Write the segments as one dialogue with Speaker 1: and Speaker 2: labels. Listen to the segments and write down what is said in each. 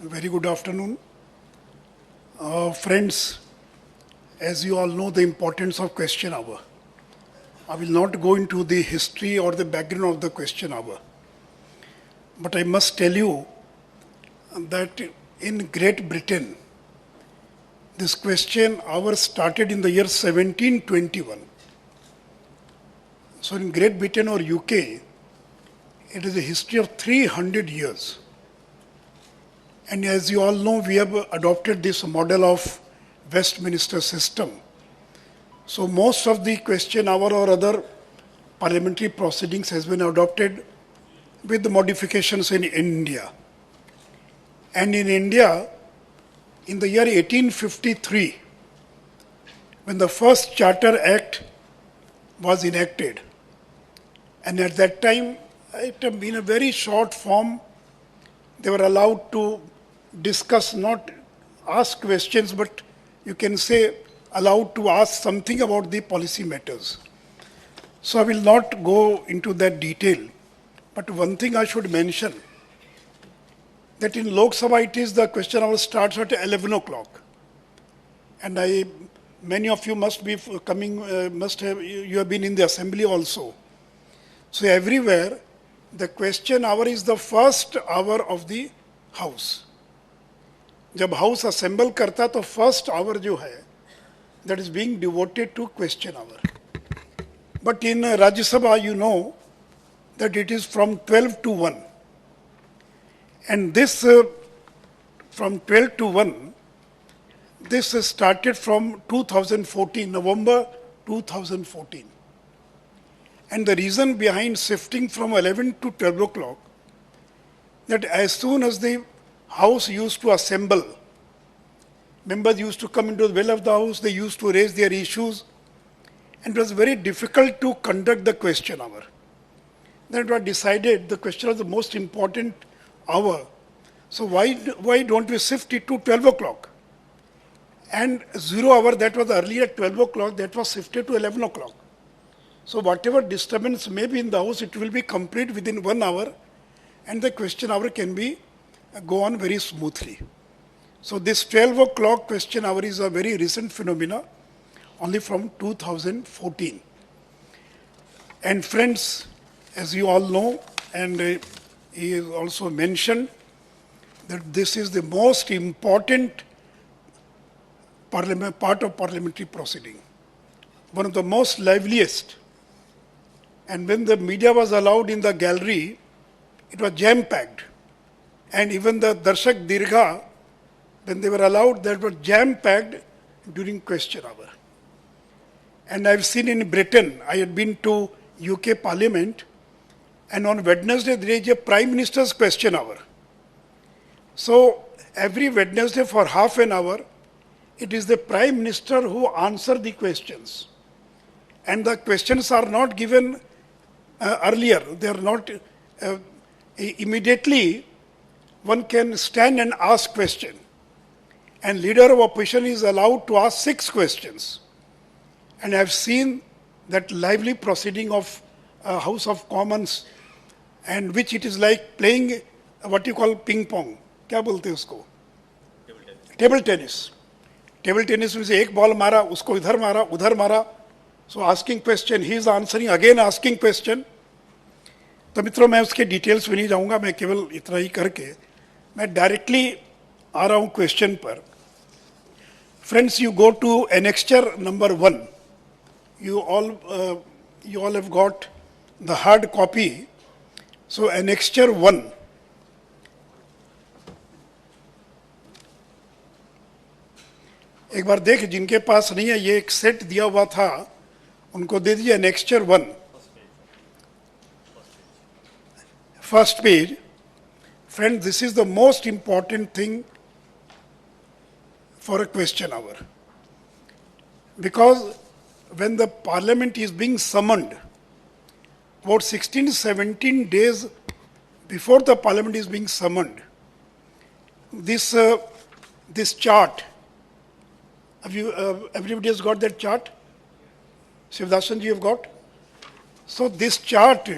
Speaker 1: Very good afternoon. Friends, as you all know the importance of question hour. I will not go into the history or the background of the question hour. But I must tell you that in Great Britain, this question hour started in the year 1721. So in Great Britain or UK, it is a history of 300 years. And as you all know, we have adopted this model of Westminster system. So most of the question hour or other parliamentary proceedings has been adopted with the modifications in India. And in India, in the year 1853, when the first Charter Act was enacted, and at that time, it in a very short form, they were allowed to discuss, not ask questions, but you can say allowed to ask something about the policy matters. So I will not go into that detail. But one thing I should mention, that in Lok Sabha it is the question hour starts at 11 o'clock. And many of you must be coming, you have been in the assembly also. So everywhere, the question hour is the first hour of the house. जब house assemble करता तो first hour जो है that is being devoted to question hour but in Rajya Sabha you know that it is from 12 to 1 and this from 12 to 1 this started from 2014 November 2014 and the reason behind shifting from 11 to 12 o'clock that as soon as the House used to assemble. Members used to come into the well of the House, they used to raise their issues, and it was very difficult to conduct the question hour. Then it was decided the question was the most important hour. So why don't we shift it to 12 o'clock? And 0 hour, that was earlier 12 o'clock, that was shifted to 11 o'clock. So whatever disturbance may be in the House, it will be complete within 1 hour, and the question hour can be go on very smoothly. So this 12 o'clock question hour is a very recent phenomena, only from 2014. And friends, as you all know, and he has also mentioned that this is the most important part of parliamentary proceeding, one of the most liveliest. And when the media was allowed in the gallery, it was jam-packed. And even the Darshak Dirgha, when they were allowed, that were jam-packed during question hour. And I've seen in Britain, I had been to UK Parliament, and on Wednesday there is a Prime Minister's question hour. So every Wednesday for half an hour, it is the Prime Minister who answers the questions. And the questions are not given earlier, they are not immediately. One can stand and ask question. And leader of opposition is allowed to ask 6 questions. And I have seen that lively proceeding of House of Commons, and which it is like playing what you call ping pong. क्या बोलते हैं उसको? Table tennis. Table tennis में से एक ball मारा, उसको इधर मारा, उधर मारा. So asking question, he is answering, again asking question. तो मित्रों मैं उसके डिटेल्स में नहीं जाऊंगा, मैं केवल इतना ही करके मैं डायरेक्टली आ रहा हूं क्वेश्चन पर. Friends, you go to annexure number 1. You all have got the hard copy. So annexure 1. एक बार देख, जिनके पास नहीं है, ये एक सेट दिया हुआ था, उनको दे दीजिए annexure 1. First page. Friends, this is the most important thing for a question hour. Because when the parliament is being summoned, about 16 to 17 days before the parliament is being summoned, this chart, everybody has got that chart? Shivdasan ji have got? So this chart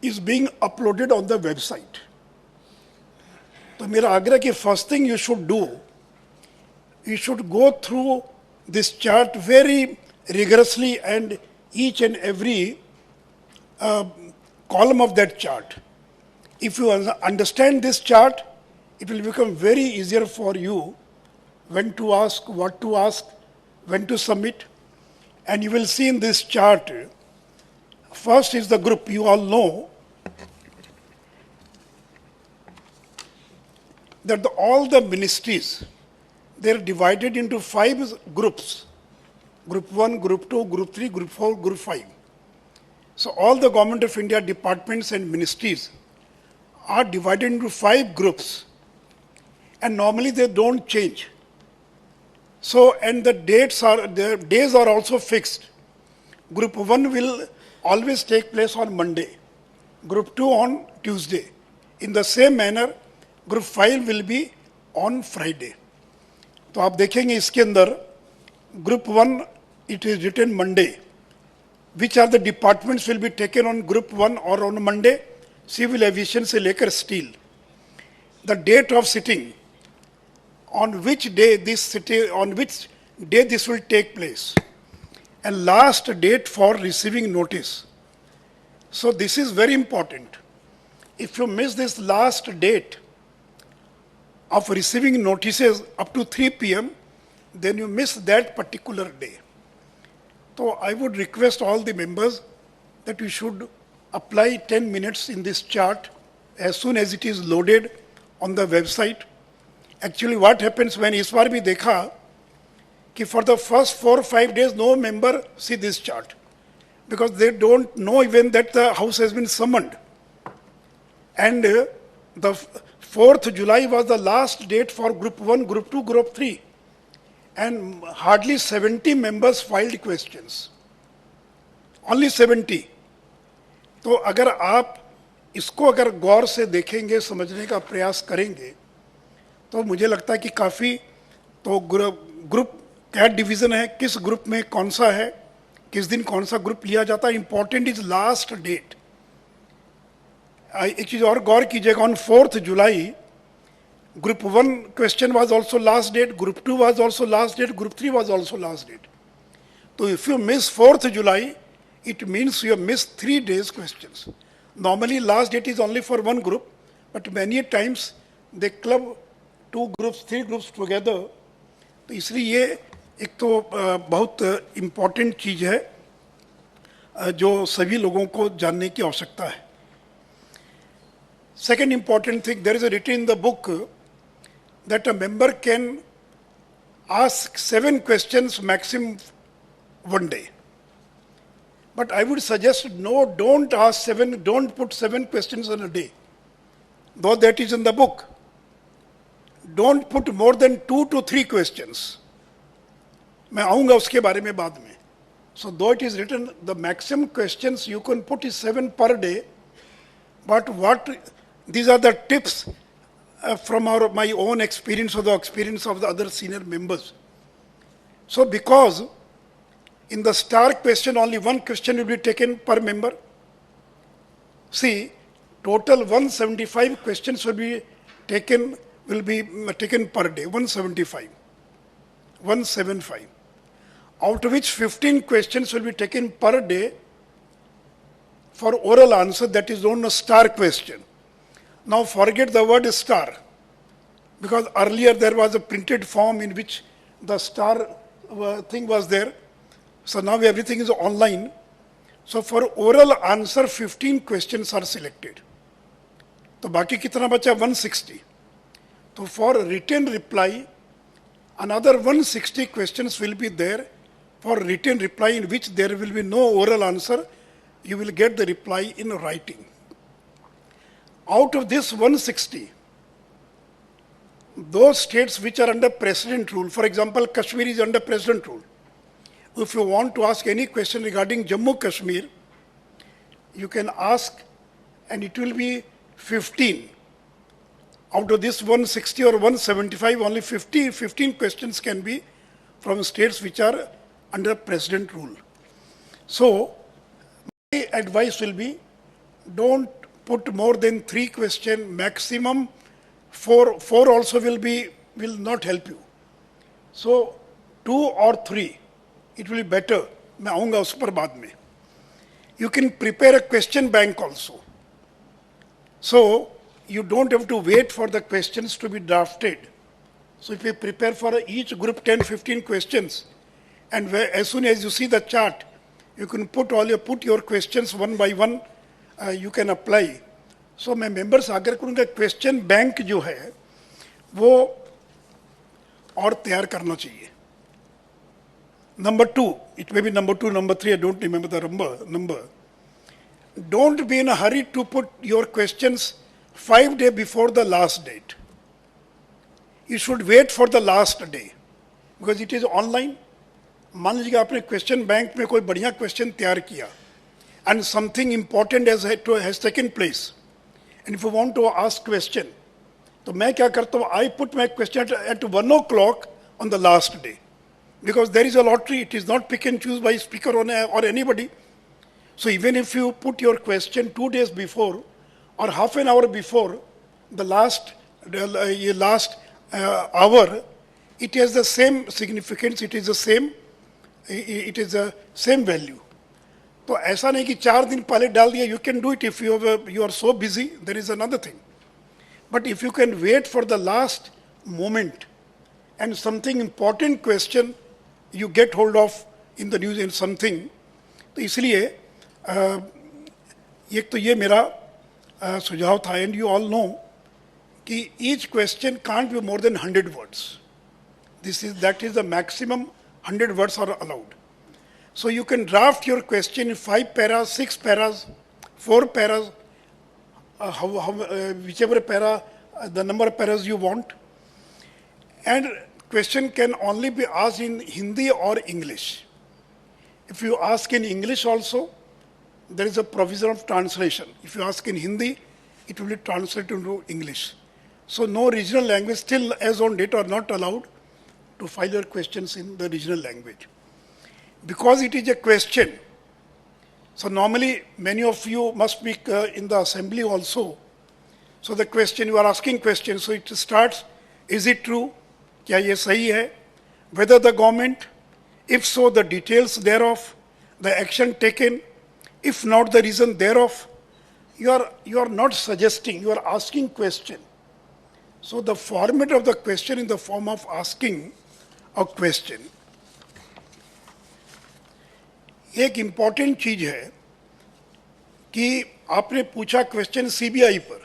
Speaker 1: is being uploaded on the website. तो मेरा आग्रह कि first thing you should do, you should go through this chart very rigorously and each and every column of that chart. If you understand this chart, it will become very easier for you when to ask, what to ask, when to submit. And you will see in this chart, first is the group. You all know that all the ministries, they are divided into 5 groups. Group 1, Group 2, Group 3, Group 4, Group 5. So all the Government of India departments and ministries are divided into 5 groups. And normally they don't change. So, and the days are also fixed. Group 1 will always take place on Monday. Group 2 on Tuesday. In the same manner, Group 5 will be on Friday. तो आप देखेंगे इसके अंदर group 1 it is written Monday. Which are the departments will be taken on Group 1 or on Monday? Civil aviation से लेकर steel. The date of sitting, on which day this will take place, and last date for receiving notice. So this is very important. If you miss this last date of receiving notices up to 3 p.m., then you miss that particular day. So I would request all the members that you should apply 10 minutes in this chart as soon as it is loaded on the website. Actually what happens when इस बार भी देखा कि for the first 4 or 5 days no member see this chart because they don't know even that the house has been summoned. And the 4th July was the last date for Group 1, Group 2, Group 3. And hardly 70 members filed questions. Only 70. तो अगर आप इसको अगर गौर से देखेंगे, समझने का प्रयास करेंगे, तो मुझे लगता है कि काफ़ी तो ग्रुप क्या डिवीज़न है, किस ग्रुप में कौन सा है, किस दिन कौन सा ग्रुप लिया जाता है, इम्पॉर्टेंट इज लास्ट डेट. एक चीज़ और गौर कीजिएगा, on 4th July, Group 1 question was also last date, Group 2 was also last date, Group 3 was also last date. So if you miss 4th July, it means you have missed 3 days questions. Normally last date is only for one group, but many times they club 2 groups, 3 groups together. तो इसलिए ये एक तो बहुत important चीज़ है जो सभी लोगों को जानने की आवश्यकता है. Second important thing, there is a written in the book that a member can ask 7 questions maximum one day. But I would suggest no, don't ask 7, don't put 7 questions in a day. Though that is in the book. Don't put more than 2 to 3 questions. मैं आऊँगा उसके बारे में बाद में. So though it is written, the maximum questions you can put is 7 per day. But these are the tips from my own experience or the experience of the other senior members. So because in the star question only 1 question will be taken per member. See, total 175 questions will be taken per day, 175. 175. Out of which 15 questions will be taken per day for oral answer, that is known as star question. Now forget the word star, because earlier there was a printed form in which the star thing was there. So now everything is online. So for oral answer 15 questions are selected. तो बाकी कितना बचा 160. तो for written reply another 160 questions will be there for written reply, in which there will be no oral answer. You will get the reply in writing. Out of this 160, those states which are under precedent rule, for example, Kashmir is under precedent rule. If you want to ask any question regarding Jammu Kashmir, you can ask and it will be 15. Out of this 160 or 175, only 15 questions can be from states which are under precedent rule. So, my advice will be, don't put more than 3 questions, maximum four also will not help you. So 2 or 3, it will be better. मैं आऊँगा उस पर बाद में. You can prepare a question bank also. So you don't have to wait for the questions to be drafted. So if you prepare for each group 10-15 questions, and as soon as you see the chart, you can put your questions one by one, you can apply. So मैं members आग्रह करूँगा question bank जो है वो और तैयार करना चाहिए. Number 2, it may be number 2, number 3, I don't remember the number. Don't be in a hurry to put your questions 5 days before the last date. You should wait for the last day because it is online. मान लीजिए आपने question bank में कोई बढ़िया question तैयार किया and something important has taken place, and if you want to ask question, तो मैं क्या करता हूँ, I put my question at 1 o'clock on the last day, because there is a lottery. It is not pick and choose by speaker or anybody. So even if you put your question 2 days before or half an hour before the last hour, it has the same significance. It is the same value. तो ऐसा नहीं कि 4 दिन पहले डाल दिया. You can do it if you are so busy. There is another thing. But if you can wait for the last moment and something important question you get hold of in the news in something, तो इसलिए एक तो ये मेरा सुझाव था. And you all know कि each question can't be more than 100 words. That is the maximum 100 words are allowed. So you can draft your question in 5 paras, 6 paras, 4 paras, whichever para, the number of paras you want. And question can only be asked in Hindi or English. If you ask in English also, there is a provision of translation. If you ask in Hindi, it will be translated into English. So no regional language still as on date are not allowed to file your questions in the regional language. Because it is a question, so normally many of you must be in the assembly also. So the question, you are asking questions, so it starts, is it true? क्या ये सही है? Whether the government, if so the details thereof, the action taken, if not the reason thereof. You are not suggesting, you are asking question. So the format of the question in the form of asking a question. एक important चीज है कि आपने पूछा question CBI पर,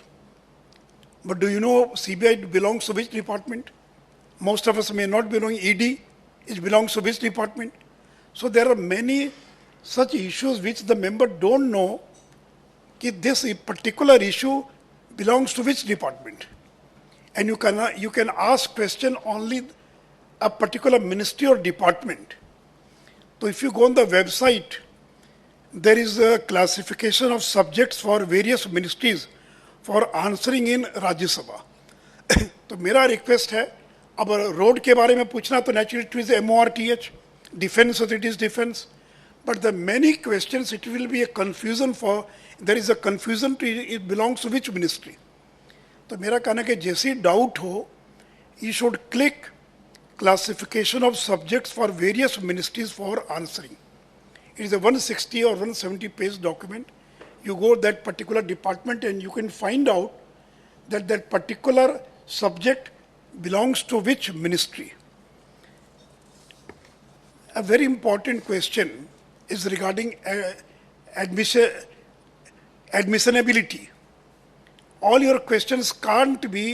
Speaker 1: but do you know CBI belongs to which department? Most of us may not belong. ED, it belongs to which department? So there are many such issues which the member don't know that this particular issue belongs to which department. And you can ask question only a particular ministry or department. So if you go on the website, there is a classification of subjects for various ministries for answering in Rajya Sabha. तो मेरा request है, अब road के बारे में पूछना तो naturally it is MORTH, defence it is defence, but the many questions it will be a confusion for, there is a confusion to it belongs to which ministry. तो मेरा कहना है कि जैसी डाउट हो, you should click classification of subjects for various ministries for answering. It is a 160 or 170 page document. You go to that particular department and you can find out that that particular subject belongs to which ministry. A very important question is regarding admissibility. All your questions can't be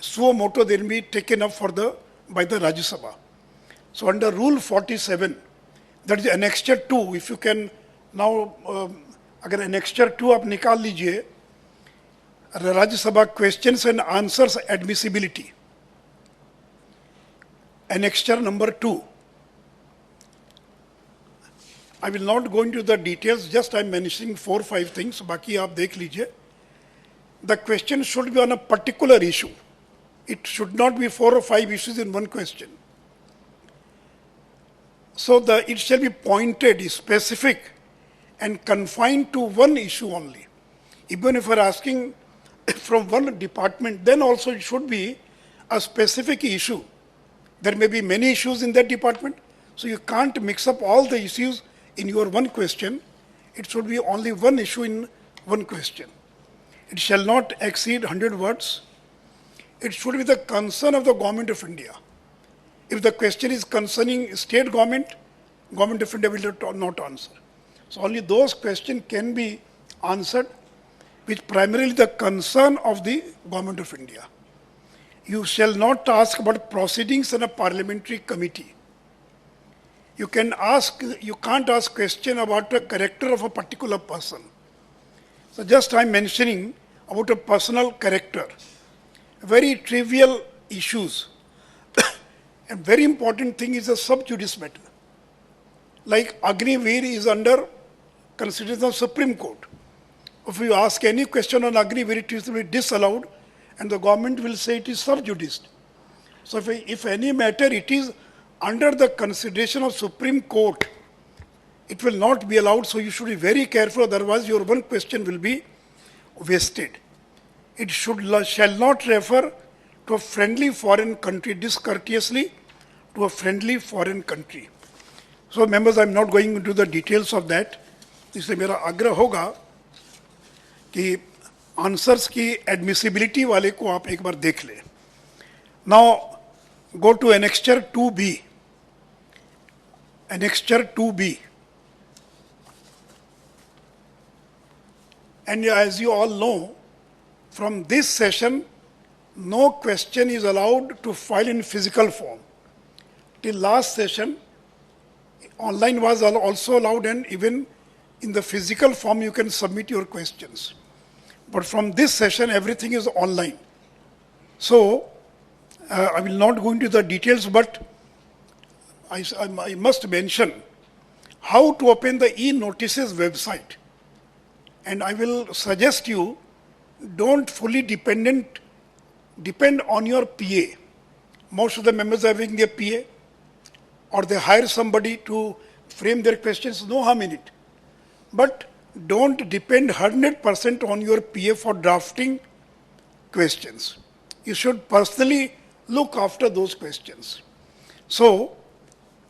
Speaker 1: suo motu, they will be taken up by the Rajya Sabha. So under Rule 47, that is Annexure 2, if you can now, अगर Annexure 2 आप निकाल लीजिए, Rajya Sabha questions and answers admissibility. Annexure number 2. I will not go into the details, just I am mentioning 4 or 5 things, बाकी आप देख लीजिए. The question should be on a particular issue. It should not be 4 or 5 issues in one question. So it shall be pointed, specific, and confined to one issue only. Even if we are asking from one department, then also it should be a specific issue. There may be many issues in that department, so you can't mix up all the issues in your one question. It should be only one issue in one question. It shall not exceed 100 words. It should be the concern of the Government of India. If the question is concerning state government, Government of India will not answer. So only those questions can be answered which primarily the concern of the Government of India. You shall not ask about proceedings in a parliamentary committee. You can't ask question about the character of a particular person. So just I'm mentioning about a personal character, very trivial issues. A very important thing is a sub judice matter. Like Agniveer is under consideration of Supreme Court. If you ask any question on Agniveer, it is to be disallowed, and the government will say it is sub judice. So if any matter it is under the consideration of Supreme Court, it will not be allowed, so you should be very careful, otherwise your one question will be wasted. It shall not refer to a friendly foreign country, discourteously to a friendly foreign country. So members, I'm not going into the details of that. इसलिए मेरा आग्रह होगा कि answers की admissibility वाले को आप एक बार देख लें. Now go to annexure 2B. Annexure 2B. And as you all know, from this session, no question is allowed to file in physical form. Till last session, online was also allowed, and even in the physical form you can submit your questions. But from this session, everything is online. So, I will not go into the details, but I must mention how to open the e-notices website. And I will suggest you, don't fully depend on your PA. Most of the members are having their PA, or they hire somebody to frame their questions, no harm in it. But don't depend 100% on your PA for drafting questions. You should personally look after those questions. So,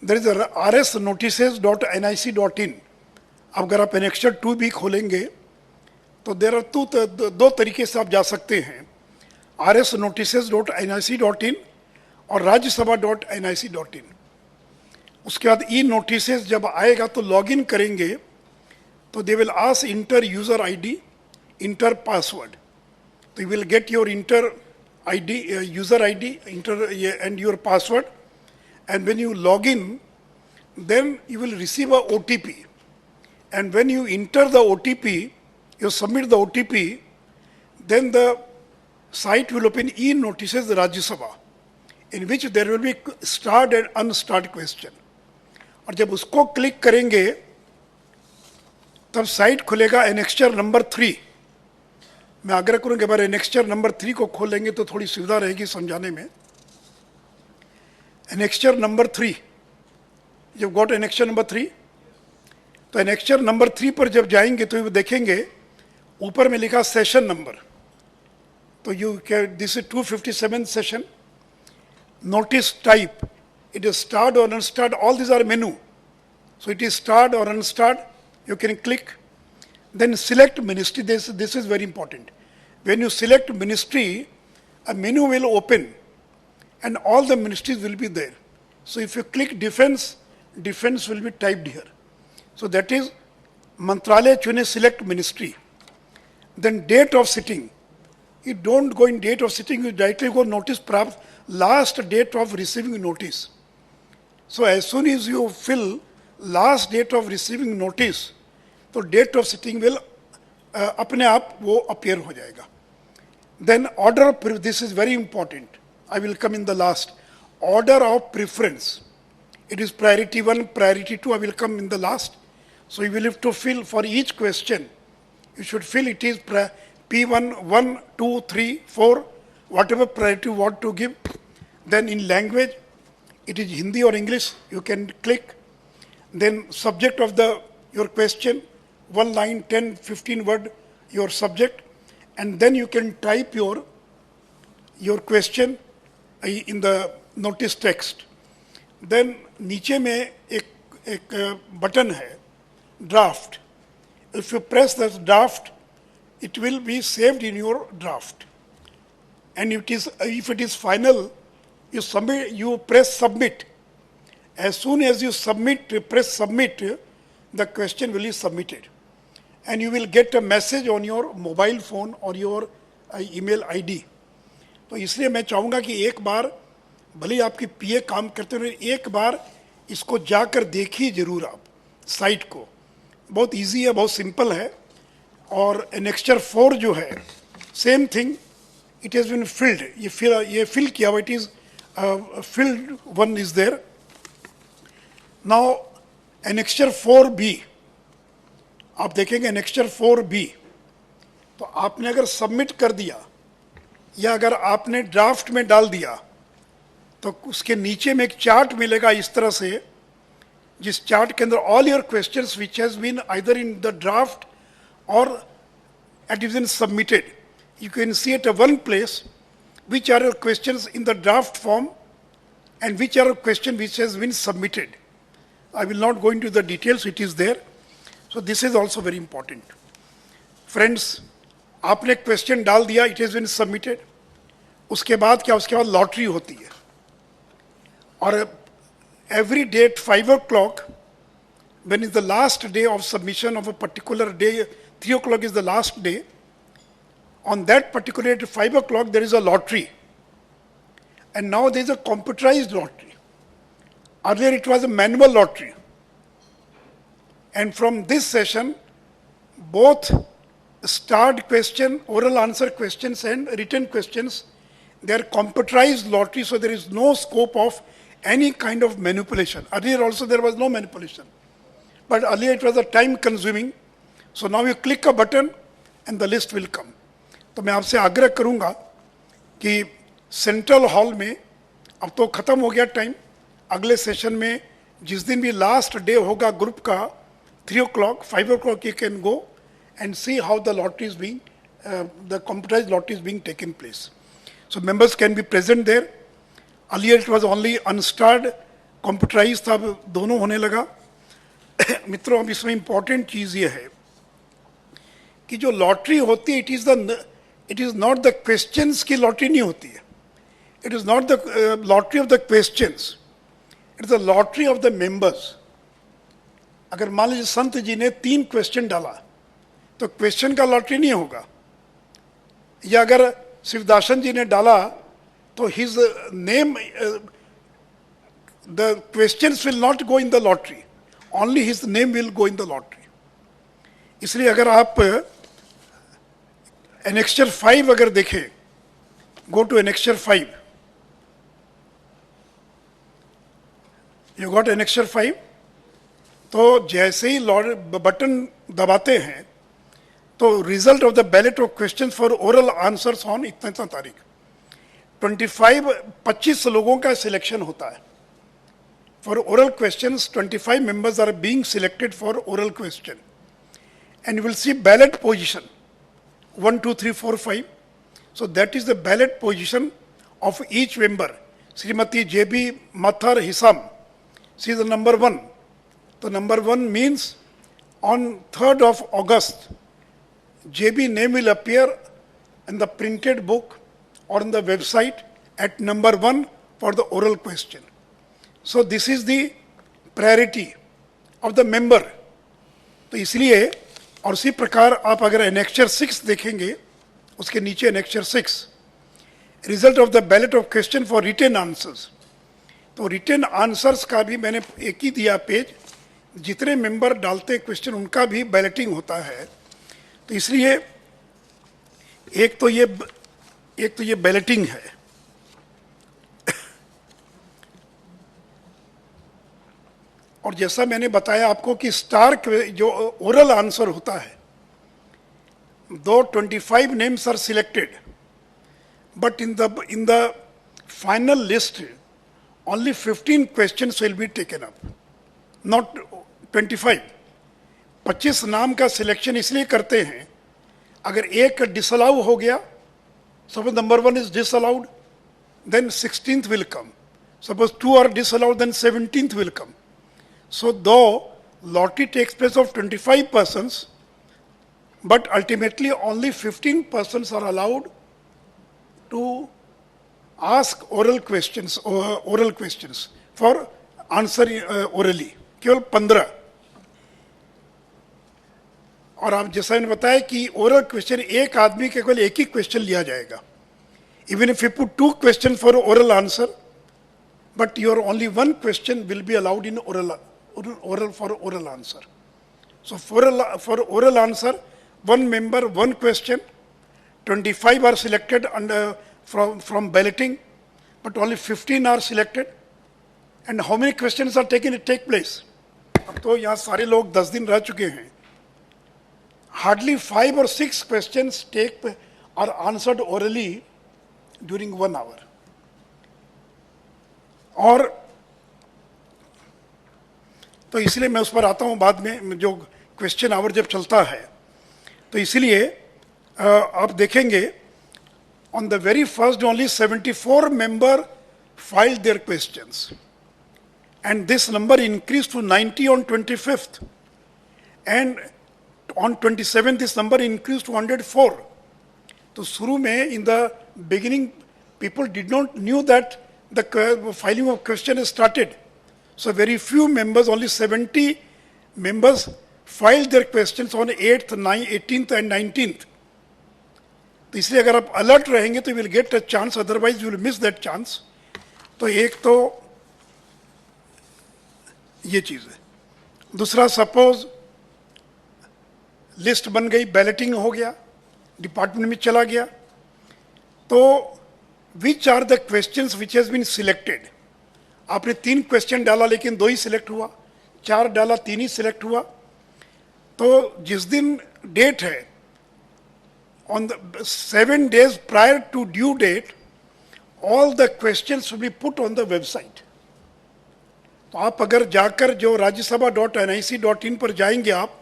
Speaker 1: there is a rsnotices.nic.in. अगर आप annexure 2 भी खोलेंगे, तो there are दो तरीके से आप जा सकते हैं. rsnotices.nic.in और rajyasabha.nic.in. उसके बाद ई नोटिसेस जब आएगा तो लॉगिन करेंगे, तो they will ask enter user ID, enter password. तो you will get your enter ID, user ID, enter and your password. And when you log in, then you will receive a OTP. And when you enter the OTP, you submit the OTP, then the site will open e-notices Rajya Sabha, in which there will be starred and unstarred question. और जब उसको click करेंगे, तब site खुलेगा annexure number 3. मैं आग्रह करूँगा बार annexure number 3 को खोलेंगे तो थोड़ी सुविधा रहेगी समझाने में. एनेक्चर नंबर 3, जब गॉट एनेक्चर नंबर 3, तो एनेक्चर नंबर 3 पर जब जाएंगे तो देखेंगे ऊपर में लिखा सेशन नंबर. तो you this is 257 session. Notice type, it is starred or unstarred, all these are menu. So it is starred or unstarred, you can click. Then select ministry, this is very important. When you select ministry, a menu will open and all the ministries will be there. So if you click defense, defense will be typed here. So that is Mantralaya Chune select ministry. Then date of sitting. You don't go in date of sitting, you directly go notice perhaps last date of receiving notice. So as soon as you fill last date of receiving notice, तो date of sitting will अपने आप वो appear हो जाएगा. Then order of, this is very important. I will come in the last. Order of preference. It is priority 1, priority 2, I will come in the last. So you will have to fill for each question. You should fill it is P1, 1, 2, 3, 4, whatever priority you want to give. Then in language, it is Hindi or English, you can click. Then subject of your question, 1 line, 10, 15 word, your subject. and then you can type your question in the notice text. Then नीचे में एक button है draft. If you press that draft, it will be saved in your draft. And if it is final, you press submit. As soon as you press submit, the question will be submitted. And you will get a message on your mobile phone or your email ID. तो इसलिए मैं चाहूँगा कि एक बार भले आपकी पीए काम करते रहे, एक बार इसको जाकर देखिए जरूर आप साइट को. बहुत इजी है, बहुत सिंपल है. और एनेक्स्चर 4 जो है, same thing, it has been filled. ये फिल किया हुआ, it is filled one is there. Now annexure 4B, आप देखेंगे एनेक्स्चर 4B, तो आपने अगर सबमिट कर दिया या अगर आपने ड्राफ्ट में डाल दिया तो उसके नीचे में एक चार्ट मिलेगा इस तरह से, जिस चार्ट के अंदर all your questions which has been either in the draft और it is been submitted, you can see at one place which are your questions in the draft form and which are your question which has been submitted. I will not go into the details, it is there. So this is also very important. Friends, आपने question डाल दिया, it has been submitted. उसके बाद क्या, उसके बाद lottery होती है. और every day at 5 o'clock, when is the last day of submission of a particular day, 3 o'clock is the last day. On that particular day, 5 o'clock, there is a lottery. And now there is a computerized lottery. Earlier it was a manual lottery. And from this session, both starred question, oral answer questions and written questions, they are computerized lottery, so there is no scope of any kind of manipulation. Earlier also there was no manipulation. But earlier it was a time consuming. So now you click a button and the list will come. तो मैं आपसे आग्रह करूंगा कि central hall में, अब तो ख़त्म हो गया टाइम, अगले सेशन में जिस दिन भी लास्ट डे होगा ग्रुप का, 3 o'clock, 5 o'clock you can go and see how the lottery is being, the computerized lottery is being taken place. So members can be present there. Earlier it was only unstarred, computerized था, अब दोनों होने लगा. मित्रों, अब इसमें important चीज़ ये है कि जो लॉटरी होती है, it is not the questions की लॉटरी नहीं होती है. It is not the lottery of the questions. It is the lottery of the members. अगर मान लीजिए संत जी ने 3 क्वेश्चन डाला तो क्वेश्चन का लॉटरी नहीं होगा. या अगर शिवदासन जी ने डाला तो his name, the questions will not go in the lottery. Only his name will go in the lottery. इसलिए अगर आप Annexure 5 अगर देखें, go to Annexure 5. You got Annexure 5? तो जैसे ही बटन दबाते हैं तो result of the ballot of question for oral answers on इतना तारीख 25 लोगों का सिलेक्शन होता है. For oral questions 25 members are being selected for oral question. And you will see ballot position 1, 2, 3, 4, 5. So that is the ballot position of each member. Srimati J.B. Mathar Hisam, she is the number 1. So number 1 means on 3rd of August, J.B. name will appear in the printed book or in the website at number 1 for the oral question. So this is the priority of the member. तो इसलिए, और उसी प्रकार आप अगर annexure 6 देखेंगे, उसके नीचे annexure 6, result of the ballot of question for written answers. तो रिटेन आंसर्स का भी मैंने एक ही दिया पेज, जितने मेंबर डालते हैं क्वेश्चन उनका भी बैलेटिंग होता है. तो इसलिए एक तो ये बैलेटिंग है. और जैसा मैंने बताया आपको कि स्टार जो ओरल आंसर होता है, दो 25 names are selected, but in the final list only 15 questions will be taken up, not 25. 25 नाम का सिलेक्शन इसलिए करते हैं अगर एक डिसअलाउ हो गया, suppose number 1 is disallowed, then 16th will come. Suppose 2 are disallowed, then 17th will come. So though lottery takes place of 25 persons, but ultimately only 15 persons are allowed to ask oral questions for answer orally. केवल 15. और आप जैसा मैंने बताया कि oral question एक आदमी के केवल एक ही क्वेश्चन लिया जाएगा. Even if you put 2 questions for oral answer, but your only 1 question will be allowed in oral answer. So for oral answer, 1 member, 1 question, 25 are selected from balloting, but only 15 are selected. And how many questions are taken? It take place. अब तो यहाँ सारे लोग 10 दिन रह चुके हैं. Hardly 5 or 6 questions are answered orally during 1 hour. और तो इसलिए मैं उस पर आता हूँ बाद में, जो क्वेश्चन आवर जब चलता है. तो इसलिए आप देखेंगे on the very first day only 74 members filed their questions, and this number increased to 90 on 25th, and on 27th this number increased to 104. तो शुरू में in the beginning people did not knew that the filing of question has started. So very few members, only 70 members filed their questions on 8th, 9th, 18th and 19th. तो इसलिए अगर आप alert रहेंगे तो you will get a chance, otherwise you will miss that chance. तो एक तो ये चीज़ है. दूसरा, सपोज लिस्ट बन गई, बैलेटिंग हो गया, डिपार्टमेंट में चला गया, तो which are the questions which has been selected. आपने 3 क्वेश्चन डाला लेकिन 2 ही सिलेक्ट हुआ, 4 डाला 3 ही सिलेक्ट हुआ. तो जिस दिन डेट है, on the 7 days prior to due date, all the questions will be put on the website. तो आप अगर जाकर जो rajyasabha.nic.in पर जाएंगे आप,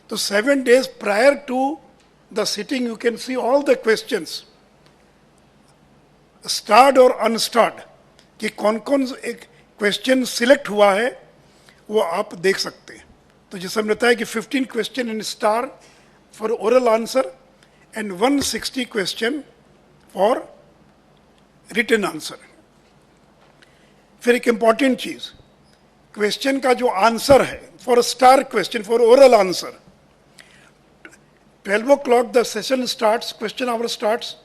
Speaker 1: तो 7 days prior to the sitting you can see all the questions, starred और unstarred, कि कौन कौन एक क्वेश्चन सिलेक्ट हुआ है वो आप देख सकते हैं. तो जैसे हमने बताया कि 15 question in star for oral answer and 160 question for written answer. फिर एक इंपॉर्टेंट चीज, क्वेश्चन का जो आंसर है for star question for oral answer, 12 o'clock the session starts, question hour starts.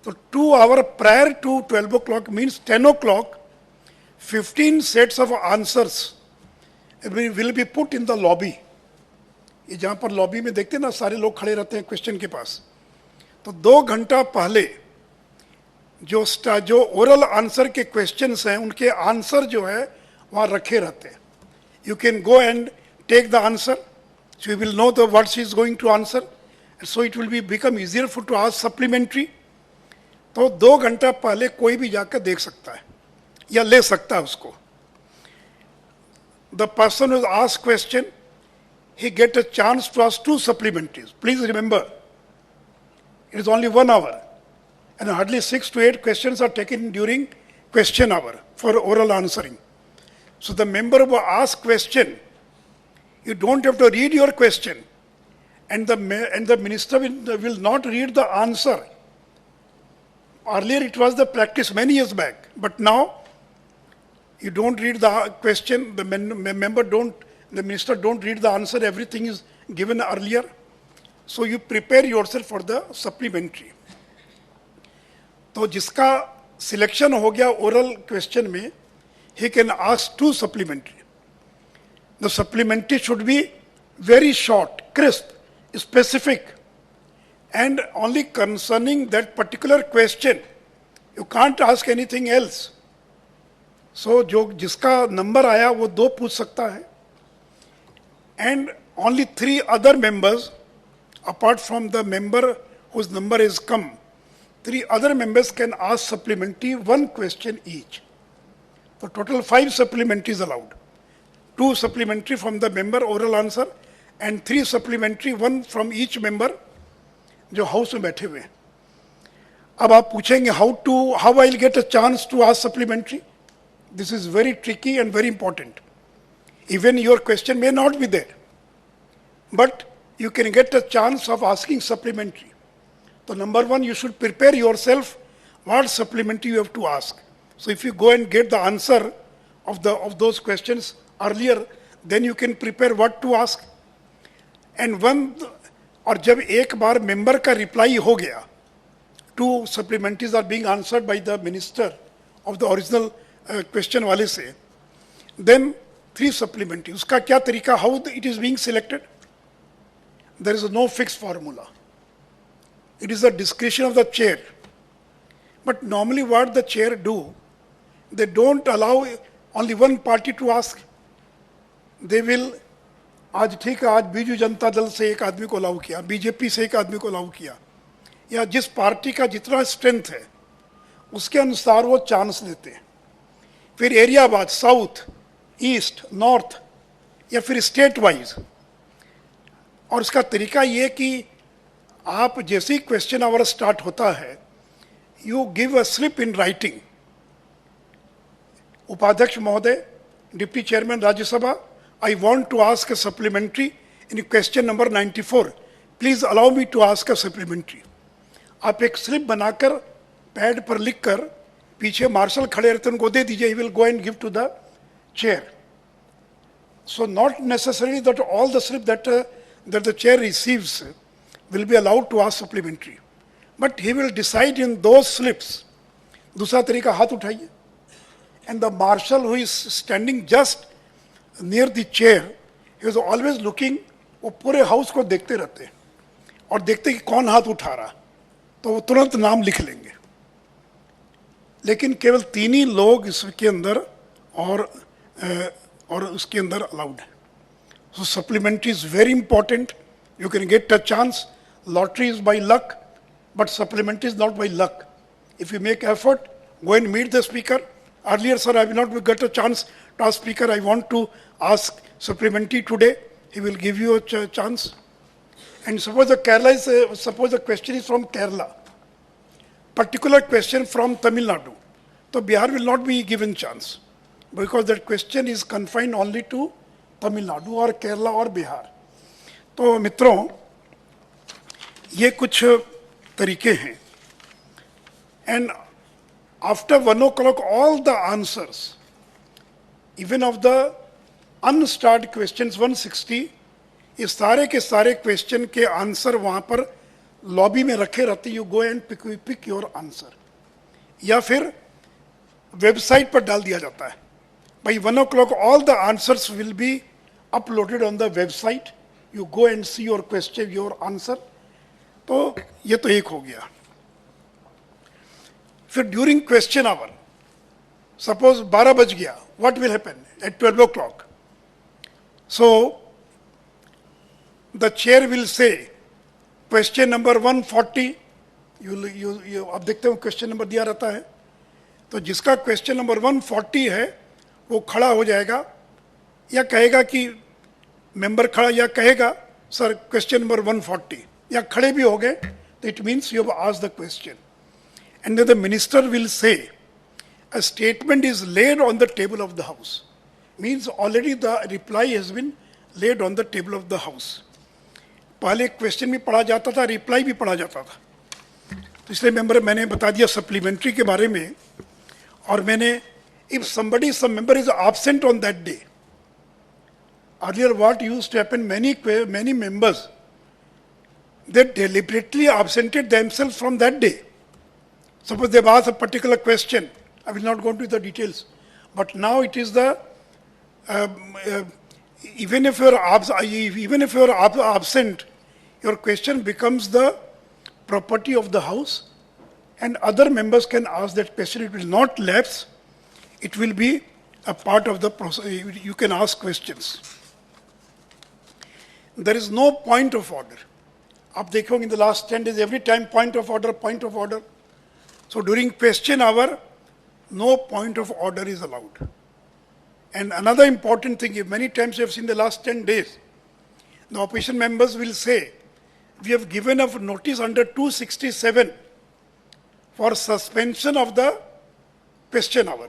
Speaker 1: So 2 hours prior to 12 o'clock means 10 o'clock, 15 sets of answers will be put in the lobby. ये जहाँ पर lobby में देखते हैं ना सारे लोग खड़े रहते हैं क्वेश्चन के पास, तो 2 घंटा पहले जो ओरल आंसर के क्वेश्चंस हैं उनके आंसर जो है वहाँ रखे रहते हैं. You can go and take the answer, so you will know the what she is going to answer, so it will be become easier for to ask supplementary. तो 2 घंटा पहले कोई भी जाकर देख सकता है या ले सकता है उसको. The person who ask question, he get a chance to ask 2 supplementaries. Please remember, it is only 1 hour, and hardly 6 to 8 questions are taken during question hour for oral answering. So the member who asks question, you don't have to read your question, and the minister will not read the answer. Earlier it was the practice many years back, but now you don't read the question, the minister don't read the answer, everything is given earlier. So you prepare yourself for the supplementary. तो जिसका selection हो गया oral question में, he can ask 2 supplementary. The supplementary should be very short, crisp, specific, and only concerning that particular question. You can't ask anything else. So जो जिसका number आया वो 2 पूछ सकता है. And only 3 other members, apart from the member whose number is come, 3 other members can ask supplementary 1 question each. So total 5 supplementaries allowed. 2 supplementary from the member oral answer and 3 supplementary, 1 from each member जो house में बैठे हुए हैं। अब आप पूछेंगे how I will get a chance to ask supplementary. This is very tricky and very important. Even your question may not be there, but you can get a chance of asking supplementary. So number one, you should prepare yourself what supplementary you have to ask. So if you go and get the answer of those questions earlier, then you can prepare what to ask. And और जब एक बार member का reply हो गया, two supplementaries are being answered by the minister of the original question वाले से, then 3 supplementary. उसका क्या तरीका, how it is being selected? There is no fixed formula. It is the discretion of the chair. But normally what the chair do, they don't allow only one party to ask. They will, आज ठीक है, आज बीजू जनता दल से एक आदमी को allow किया, BJP से एक आदमी को अलाउ किया, या जिस पार्टी का जितना स्ट्रेंथ है उसके अनुसार वो चांस लेते हैं। फिर area wise, south, east, north, या फिर स्टेट वाइज। और इसका तरीका ये कि आप जैसे ही क्वेश्चन आवर स्टार्ट होता है, you give a slip in writing. उपाध्यक्ष महोदय, deputy chairman Rajya Sabha, I want to ask a supplementary in question number 94, please allow me to ask a supplementary. आप एक स्लिप बनाकर पैड पर लिखकर, पीछे मार्शल खड़े रहते उनको दे दीजिए, he will go and give to the chair. So not necessary that all the slip that the chair receives will be allowed to ask supplementary, but he will decide in those slips. दूसरा तरीका, हाथ उठाइए, and the marshal who is standing just near the chair, he is always looking, वो पूरे house को देखते रहते हैं और देखते कि कौन हाथ उठा रहा, तो वो तुरंत नाम लिख लेंगे। लेकिन केवल 3 ही लोग इसके अंदर और उसके अंदर अलाउड है। So supplementary is very important. You can get a chance. Lottery is by luck, but supplementary is not by luck. If you make effort, go and meet the speaker. Earlier, sir, I will not get a chance to ask speaker. I want to ask supplementary today. He will give you a chance. And suppose the question is from Kerala, particular question from Tamil Nadu, so Bihar will not be given chance because that question is confined only to Tamil Nadu और केरला और बिहार। तो मित्रों, ये कुछ तरीके हैं। And after 1 o'clock all the answers, even of the unstarred questions 160, ये सारे के सारे क्वेश्चन के आंसर वहाँ पर लॉबी में रखे रहते। You go and pick your answer, या फिर वेबसाइट पर डाल दिया जाता है। By 1 o'clock, all the answers will be uploaded on the website. You go and see your question, your answer. तो ये तो एक हो गया। फिर during question hour, suppose 12 बज गया, what will happen at 12 o'clock? So the chair will say, question number 140. you आप देखते हो क्वेश्चन नंबर दिया रहता है, तो जिसका क्वेश्चन नंबर 140 है वो खड़ा हो जाएगा, या कहेगा कि मेंबर खड़ा, या कहेगा सर क्वेश्चन नंबर 140, या खड़े भी हो गए तो it means you have asked the question. And the minister will say a statement is laid on the table of the house, means already the reply has been laid on the table of the house. पहले question भी पढ़ा जाता था, reply भी पढ़ा जाता था, तो इसलिए मैंने बता दिया सप्लीमेंट्री के बारे में। और मैंने, if some member is absent on that day, earlier what used to happen, many members, they deliberately absented themselves from that day. Suppose they've asked a particular question, I will not go into the details, but now it is the even if you are absent, your question becomes the property of the house, and other members can ask that question. It will not lapse. It will be a part of the process. You can ask questions. There is no point of order. आप देखोगे in the last 10 days, every time point of order, point of order. So during question hour, no point of order is allowed. And another important thing, many times you have seen the last 10 days, the opposition members will say, we have given a notice under 267 for suspension of the question hour.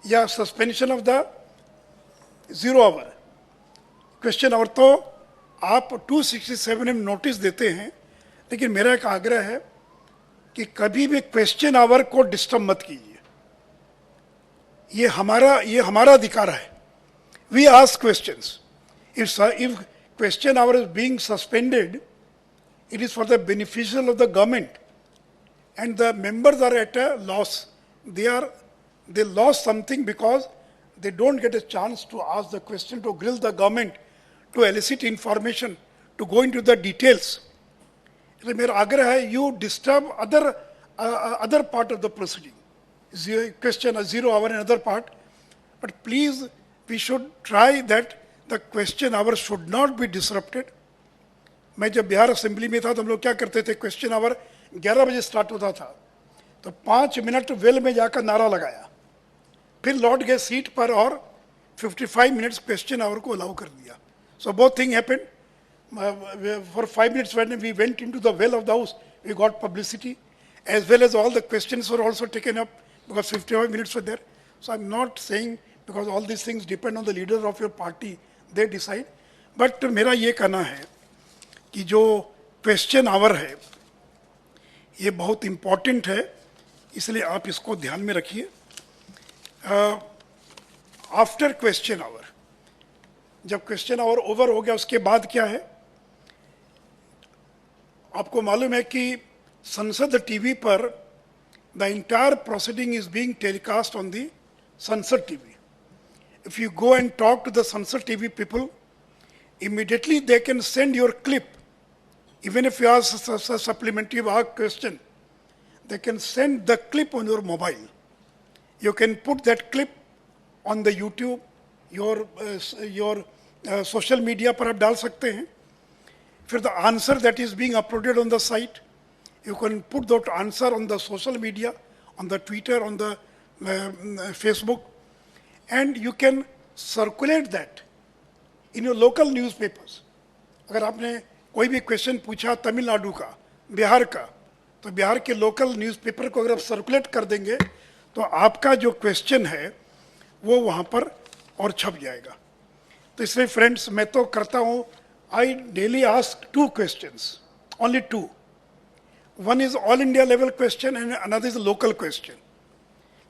Speaker 1: या suspension of the 0 hour question hour, तो आप 267 में notice देते हैं, लेकिन मेरा एक आग्रह है कि कभी भी क्वेश्चन आवर को डिस्टर्ब मत कीजिए. ये हमारा अधिकार है. We ask questions. If question hour is being suspended, it is for the beneficial of the government, and the members are at a loss. They lost something because they don't get a chance to ask the question, to grill the government, to elicit information, to go into the details. मेरा आग्रह है, you disturb other part of the proceeding. Question a 0 hour in another part, but please, we should try that the question hour should not be disrupted. मैं जब Bihar assembly में था तो हम लोग क्या करते थे, क्वेश्चन आवर 11 बजे स्टार्ट होता था, तो 5 मिनट वेल में जाकर नारा लगाया, फिर लौट गए सीट पर और 55 मिनट्स क्वेश्चन आवर को अलाउ कर दिया. So both thing happened. For 5 minutes when we went into the well of the house, we got publicity, as well as all the questions were also taken up because 55 minutes were there. So I'm not saying because all these things depend on the leader of your party, they decide. But मेरा ये कहना है कि जो question our है ये बहुत important है, इसलिए आप इसको ध्यान में रखिए. आफ्टर क्वेश्चन आवर, जब क्वेश्चन आवर ओवर हो गया उसके बाद क्या है, आपको मालूम है कि संसद टीवी पर the entire proceeding is being telecast on the Sansad TV. If you go and talk to the Sansad TV people, immediately they can send your clip. Even if you ask a supplementary question, they can send the clip on your mobile. You can put that clip on the YouTube, your social media पर आप डाल सकते हैं. फिर the answer that is being uploaded on the site, you can put that answer on the social media, on the Twitter, on the Facebook, and you can circulate that in your local newspapers. अगर आपने कोई भी question पूछा तमिलनाडु का, बिहार का, तो बिहार के local newspaper को अगर आप सर्कुलेट कर देंगे तो आपका जो क्वेश्चन है वो वहाँ पर और छप जाएगा. तो इसलिए फ्रेंड्स, मैं तो करता हूँ, आई daily ask 2 questions, only 2. One is all India level question and another is a local question,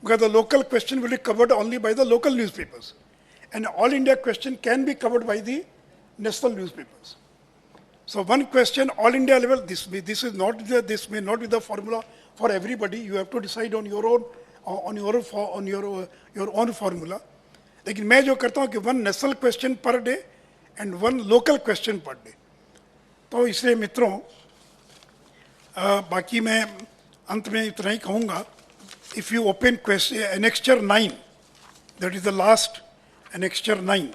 Speaker 1: because the local question will be covered only by the local newspapers, and all India question can be covered by the national newspapers. So one question, all India level, this may not be the formula for everybody. You have to decide on your own, your own formula. लेकिन मैं जो करता हूँ कि 1 national question per day and 1 local question per day. तो इसलिए मित्रों, बाकी मैं अंत में इतना ही कहूँगा. If you open question annexure 9, that is the last annexure 9.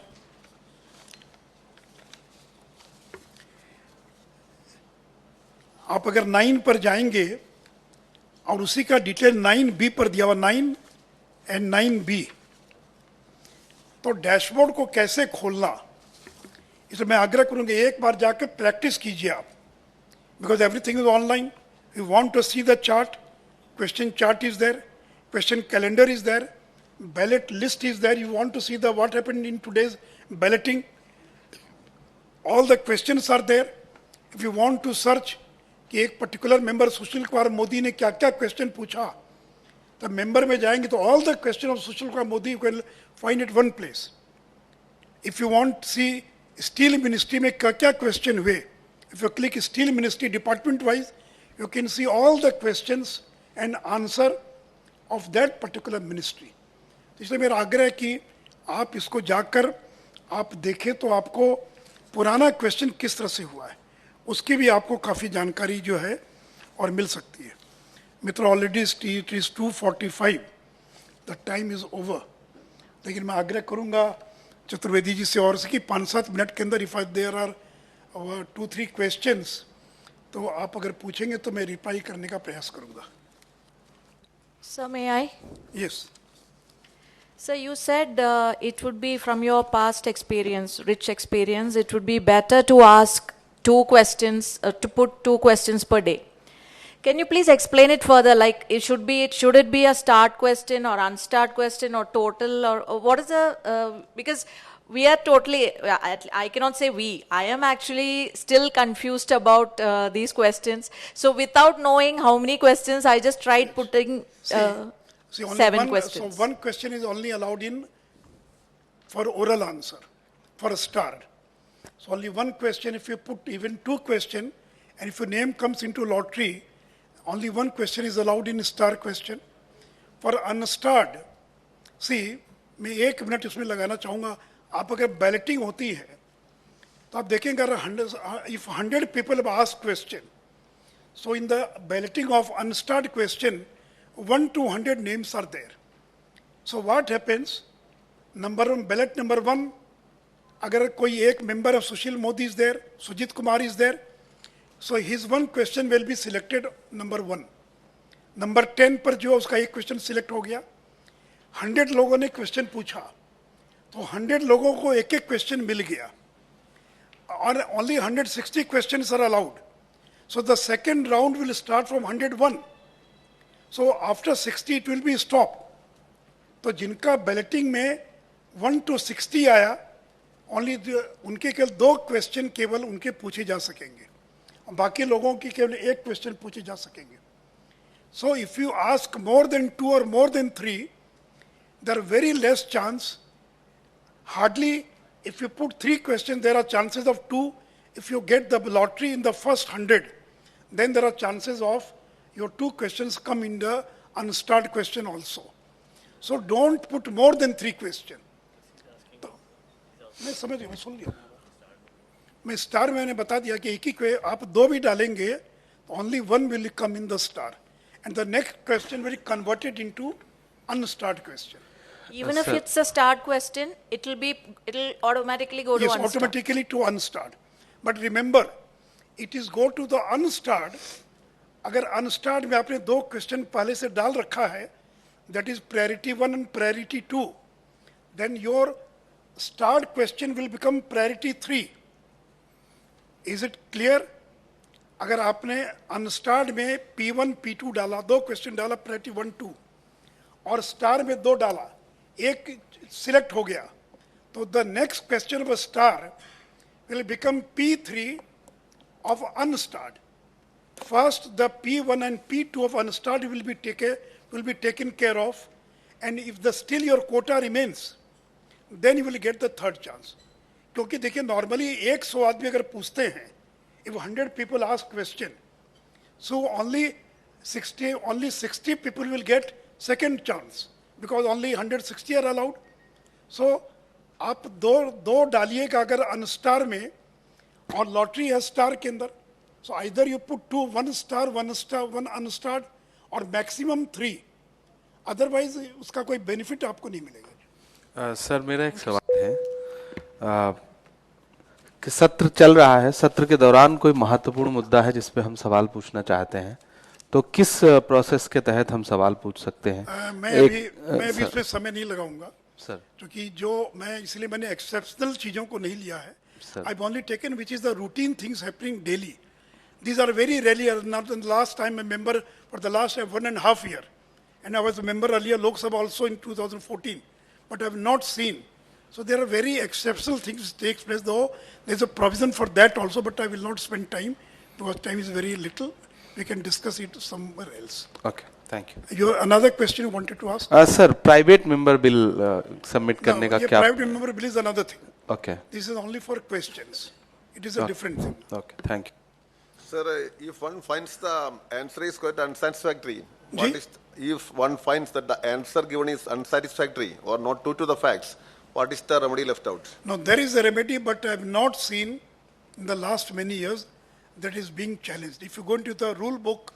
Speaker 1: आप अगर 9 पर जाएंगे और उसी का डिटेल 9B पर दिया हुआ, 9 and 9B, तो डैशबोर्ड को कैसे खोलना, इसलिए मैं आग्रह करूंगा एक बार जाकर प्रैक्टिस कीजिए आप, because everything is online. You want to see the chart, question chart is there, question calendar is there, ballot list is there. You want to see the what happened in today's balloting. All the questions are there. If you want to search कि एक particular member Sushil Kumar Modi ने क्या क्या question पूछा, तो member में जाएंगे तो all the question of Sushil Kumar Modi you can find it one place. If you want see steel ministry में क्या क्या क्वेश्चन हुए, if you click steel ministry department wise, you can see all the questions and answer of that particular ministry. इसलिए मेरा आग्रह है कि आप इसको जाकर आप देखें तो आपको पुराना क्वेश्चन किस तरह से हुआ है उसकी भी आपको काफ़ी जानकारी जो है और मिल सकती है. मित्रों, already it is 2:45, the time is over. लेकिन मैं आग्रह करूँगा चतुर्वेदी जी से और से कि 5-7 मिनट के अंदर इफ देयर आर 2-3 क्वेश्चंस तो आप अगर पूछेंगे तो मैं रिप्लाई करने का प्रयास करूँगा.
Speaker 2: Sir, may I?
Speaker 1: Yes.
Speaker 2: So you said it would be from your past experience, rich experience, it would be better to ask two questions, to put two questions per day. Can you please explain it further? Like, should it be a start question or unstart question or total, or what is the, because we are totally, I cannot say we, I am actually still confused about these questions. So without knowing how many questions, I just tried putting
Speaker 1: See, only
Speaker 2: seven
Speaker 1: one,
Speaker 2: questions.
Speaker 1: so one question is only allowed in for oral answer, for a start. So only one question, if you put even two questions, and if your name comes into lottery, only one question is allowed in star question. For unstarred, see, मैं एक minute इसमें लगाना चाहूँगा, आप अगर balloting होती है, तो आप देखेंगे अगर if 100 people have asked question, so in the balloting of unstarred question, 1 to 100 names are there. So what happens? Number one, ballot number one, अगर कोई एक member of Sushil Modi is there, Sujit Kumar is there, so his one question will be selected number 1. Number 10 पर जो उसका एक question select हो गया, 100 लोगों ने question पूछा, तो 100 लोगों को एक एक question मिल गया, और only 160 questions are allowed. So the second round will start from 101. So after 60 it will be stopped. तो जिनका बैलेटिंग में 1 to 60 आया, ओनली उनके केवल 2 क्वेश्चन केवल उनके पूछे जा सकेंगे, और बाकी लोगों की केवल एक क्वेश्चन पूछे जा सकेंगे. So if you ask more than 2 or more than 3, there are very less chance. Hardly, if you put 3 questions, there are chances of 2. If you get the lottery in the first 100, then there are chances of your 2 questions come in the unstarred question also. So don't put more than 3 questions. मैं समझ गया, मैं सुन लिया. मैं star मैंने बता दिया कि एक ही आप 2 भी डालेंगे, only 1 will come in the star, and the next question will be converted into unstarred question.
Speaker 2: Even if it's a start question, it'll automatically go to
Speaker 1: Yes,
Speaker 2: unstart.
Speaker 1: automatically to unstarred. But remember, it is go to the unstarred. अगर unstarred में आपने 2 question पहले से डाल रखा है, that is priority 1 and priority 2, then your starred question will become priority 3. Is it clear? अगर आपने unstarred में P1, P2 डाला, 2 question डाला priority 1, 2, और star में 2 डाला, एक select हो गया, तो the next question of a star will become P3 of unstarred. First, the P1 and P2 of unstarred will be taken care of, and if still your quota remains, then you will get the third chance. क्योंकि देखिए normally 100 आदमी अगर पूछते हैं, if 100 people ask question, so only 60 people will get second chance, because only 160 are allowed. So आप दो डालिएगा अगर unstar में, और lottery है star के अंदर, so either you put 2, 1 star, 1 unstarred, or maximum 3. Otherwise उसका कोई benefit आपको नहीं मिलेगा.
Speaker 3: सर मेरा एक सवाल है कि सत्र चल रहा है, सत्र के दौरान कोई महत्वपूर्ण मुद्दा है जिस पे हम सवाल पूछना चाहते हैं, तो किस प्रोसेस के तहत हम सवाल पूछ सकते हैं?
Speaker 1: मैं भी इसमें समय नहीं लगाऊंगा
Speaker 3: सर,
Speaker 1: क्योंकि इसलिए मैंने एक्सेप्शनल चीजों को नहीं लिया है. I've only taken which is the routine things happening daily. These are very rarely. Not in the last time a member for the last 1.5 years, and I was a member earlier Lok Sabha also in 2014, but I have not seen. So there are very exceptional things takes place, though there's a provision for that also, but I will not spend time because time is very little. We can discuss it somewhere else.
Speaker 3: Okay, thank you.
Speaker 1: Your another question you wanted to ask?
Speaker 3: Sir private member bill submit करने का क्या?
Speaker 1: Private member bill is another thing.
Speaker 3: Okay.
Speaker 1: This is only for questions. It is a different thing.
Speaker 3: Okay, thank you.
Speaker 4: Sir, if one finds the answer is quite unsatisfactory,
Speaker 1: Ji?
Speaker 4: if one finds that the answer given is unsatisfactory or not true to the facts, what is the remedy left out?
Speaker 1: No, there is a remedy, but I have not seen in the last many years that is being challenged. If you go into the rule book,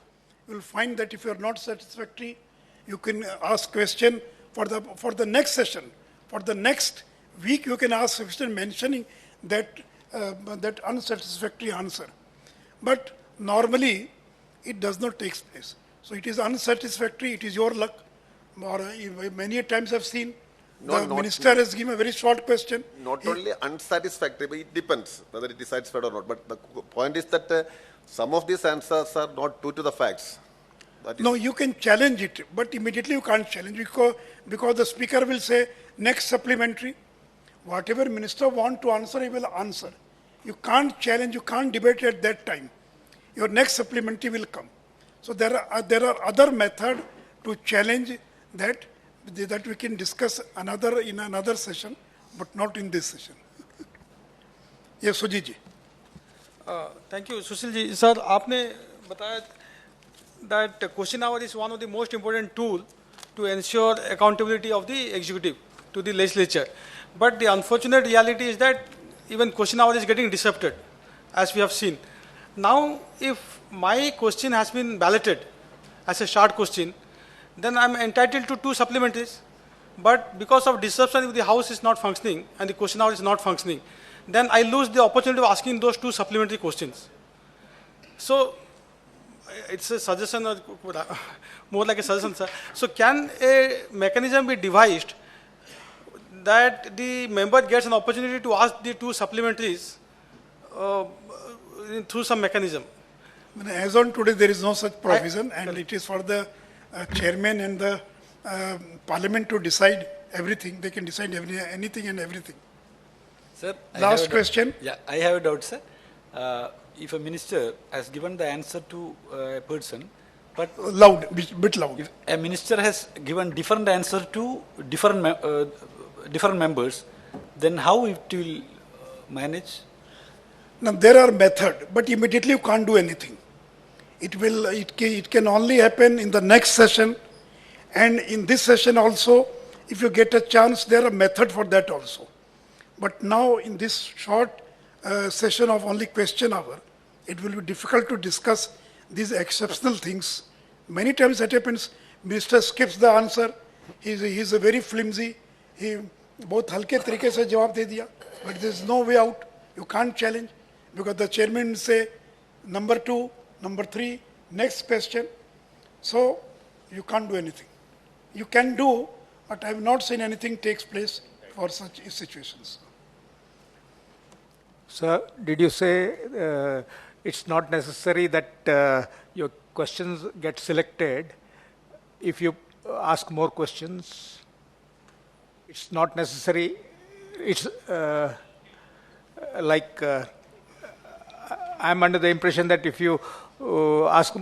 Speaker 1: you will find that if you are not satisfactory, you can ask question for the next session. For the next week, you can ask question mentioning that unsatisfactory answer. But normally, it does not take place. So it is unsatisfactory, it is your luck. Or many times I've seen The minister has given a very short question.
Speaker 4: Not only unsatisfactory, but it depends whether it is satisfied or not. But the point is that some of these answers are not true to the facts. That is
Speaker 1: No, you can challenge it, but immediately you can't challenge because the speaker will say next supplementary. Whatever minister want to answer, he will answer. You can't challenge, you can't debate at that time. Your next supplementary will come. So there are other method to challenge that we can discuss in another session, but not in this session. Yes, Sujit ji.
Speaker 5: Thank you, Sushil ji. Sir, आपने बताया that question hour is one of the most important tool to ensure accountability of the executive to the legislature. But the unfortunate reality is that even question hour is getting disrupted, as we have seen. Now, if my question has been balloted as a short question, then I'm entitled to 2 supplementaries. But because of disruption, if the house is not functioning and the question hour is not functioning, then I lose the opportunity of asking those 2 supplementary questions. So, it's a suggestion, or more like a suggestion, sir. So, can a mechanism be devised that the member gets an opportunity to ask the 2 supplementaries through some mechanism?
Speaker 1: As on today, there is no such provision, and it is for the chairman and the parliament to decide everything. They can decide anything and everything.
Speaker 6: Sir,
Speaker 1: Last question.
Speaker 6: Yeah, I have a doubt, sir. If a minister has given the answer to a person, but
Speaker 1: Loud, bit loud.
Speaker 6: if a minister has given different answer to different members, then how it will manage?
Speaker 1: Now, there are methods, but immediately you can't do anything. It can only happen in the next session, and in this session also, if you get a chance, there are methods for that also. But now, in this short session of only question hour, it will be difficult to discuss these exceptional things. Many times it happens, minister skips the answer, he's a very flimsy, he बहुत हल्के तरीके से जवाब दे दिया, but there is no way out. You can't challenge because the chairman will say number 2, number 3, next question. So you can't do anything. You can do, but I have not seen anything takes place for such situations.
Speaker 7: Sir, did you say it's not necessary that your questions get selected if you ask more questions? It's not necessary. It's I'm under the impression that if you ask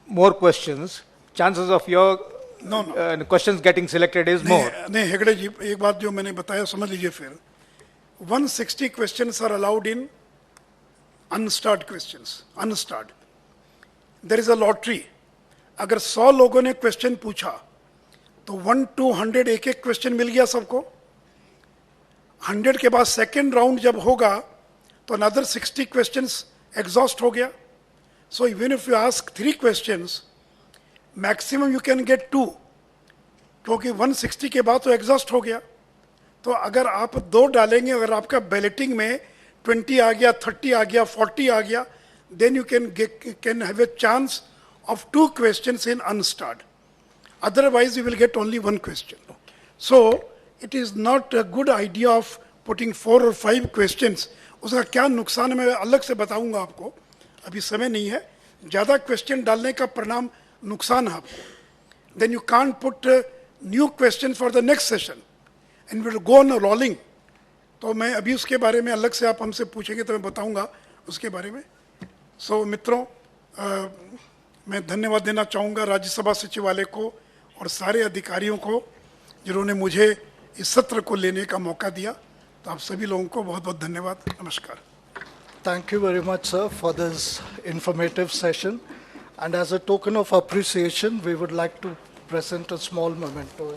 Speaker 7: more questions, chances of your questions getting selected is more.
Speaker 1: नहीं हेगड़े जी एक बात जो मैंने बताया समझ लीजिए फिर 160 questions are allowed in unstarred questions. Unstarred. There is a lottery. अगर 100 लोगों ने क्वेश्चन पूछा तो 1 to 100 एक क्वेश्चन मिल गया सबको 100 के बाद सेकेंड राउंड जब होगा तो अनदर 60 क्वेश्चंस एग्जॉस्ट हो गया so even if you ask 3 questions maximum you can get 2 क्योंकि 160 के बाद तो एग्जॉस्ट हो गया तो अगर आप 2 डालेंगे अगर आपका बैलेटिंग में 20 आ गया 30 आ गया 40 आ गया then you can have a chance of 2 questions in unstarred. Otherwise, you will get only 1 question. So, it is not a good idea of putting 4 or 5 questions. उसका क्या नुकसान है मैं अलग से बताऊंगा आपको अभी समय नहीं है ज़्यादा क्वेश्चन डालने का परिणाम नुकसान है आपको then you can't put new question for the next session and will go on rolling. तो मैं अभी उसके बारे में अलग से आप हमसे पूछेंगे तो मैं बताऊंगा उसके बारे में. सो मित्रों मैं धन्यवाद देना चाहूँगा राज्यसभा सचिवालय को और सारे अधिकारियों को जिन्होंने मुझे इस सत्र को लेने का मौका दिया तो आप सभी लोगों को बहुत बहुत धन्यवाद नमस्कार.
Speaker 8: Thank you very much, sir, for this informative session. And as a token of appreciation, we would like to present a small memento.